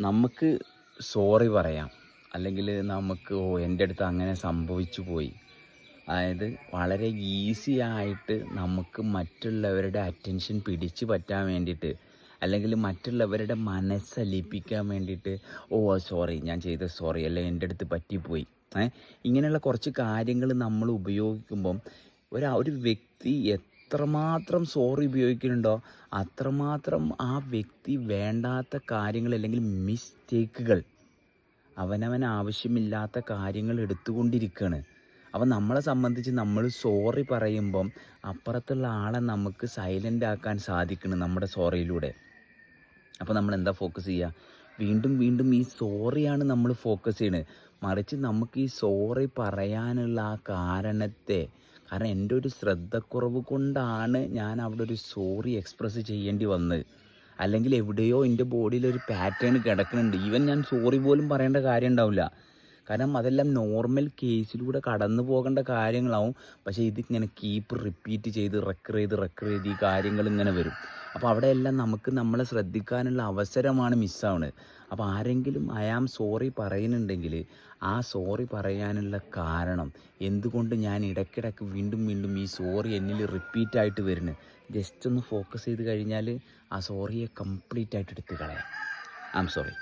നമുക്ക് സോറി പറയാം. അല്ലെങ്കിൽ നമുക്ക് എൻ്റെ അടുത്ത് അങ്ങനെ സംഭവിച്ചു പോയി. അതായത് വളരെ ഈസി ആയിട്ട് നമുക്ക് മറ്റുള്ളവരുടെ അറ്റൻഷൻ പിടിച്ചു പറ്റാൻ വേണ്ടിയിട്ട്, അല്ലെങ്കിൽ മറ്റുള്ളവരുടെ മനസ്സലിയിപ്പിക്കാൻ വേണ്ടിയിട്ട്, ഓ സോറി ഞാൻ ചെയ്ത സോറി, അല്ലെങ്കിൽ എൻ്റെ അടുത്ത് പറ്റിപ്പോയി, ഇങ്ങനെയുള്ള കുറച്ച് കാര്യങ്ങൾ നമ്മൾ ഉപയോഗിക്കുമ്പം ഒരു വ്യക്തി എത്രമാത്രം സോറി ഉപയോഗിക്കുന്നുണ്ടോ അത്രമാത്രം ആ വ്യക്തി വേണ്ടാത്ത കാര്യങ്ങൾ അല്ലെങ്കിൽ മിസ്റ്റേക്കുകൾ, അവനവൻ ആവശ്യമില്ലാത്ത കാര്യങ്ങൾ എടുത്തുകൊണ്ടിരിക്കുകയാണ്. അപ്പം നമ്മളെ സംബന്ധിച്ച് നമ്മൾ സോറി പറയുമ്പം അപ്പുറത്തുള്ള ആളെ നമുക്ക് സൈലൻ്റ് ആക്കാൻ സാധിക്കണം നമ്മുടെ സോറിയിലൂടെ. അപ്പോൾ നമ്മൾ എന്താ ഫോക്കസ് ചെയ്യുക? വീണ്ടും വീണ്ടും ഈ സോറിയാണ് നമ്മൾ ഫോക്കസ് ചെയ്യണത്. മറിച്ച് നമുക്ക് ഈ സോറി പറയാനുള്ള ആ കാരണത്തെ, കാരണം എൻ്റെ ഒരു ശ്രദ്ധക്കുറവ് കൊണ്ടാണ് ഞാൻ അവിടെ ഒരു സോറി എക്സ്പ്രസ് ചെയ്യേണ്ടി വന്നത്. അല്ലെങ്കിൽ എവിടെയോ എൻ്റെ ബോഡിയിൽ ഒരു പാറ്റേൺ കിടക്കുന്നുണ്ട്. ഈവൻ ഞാൻ സോറി പോലും പറയേണ്ട കാര്യം ഉണ്ടാവില്ല. കാരണം അതെല്ലാം നോർമൽ കേസിലൂടെ കടന്നു പോകേണ്ട കാര്യങ്ങളാവും. പക്ഷേ ഇതിങ്ങനെ കീപ്പ് റിപ്പീറ്റ് ചെയ്ത് റെക്കർ ചെയ്ത് ഈ കാര്യങ്ങൾ ഇങ്ങനെ വരും. അപ്പോൾ അവിടെയെല്ലാം നമുക്ക് നമ്മളെ ശ്രദ്ധിക്കാനുള്ള അവസരമാണ് മിസ്സാവുന്നത്. അപ്പോൾ ആരെങ്കിലും ഐ ആം സോറി പറയുന്നുണ്ടെങ്കിൽ ആ സോറി പറയാനുള്ള കാരണം, എന്തുകൊണ്ട് ഞാൻ ഇടയ്ക്കിടയ്ക്ക് വീണ്ടും വീണ്ടും ഈ സോറി എന്നിൽ റിപ്പീറ്റായിട്ട് വരുന്നത്, ജസ്റ്റ് ഒന്ന് ഫോക്കസ് ചെയ്ത് കഴിഞ്ഞാൽ ആ സോറിയെ കംപ്ലീറ്റ് ആയിട്ട് എടുത്ത് കളയാം. I am sorry.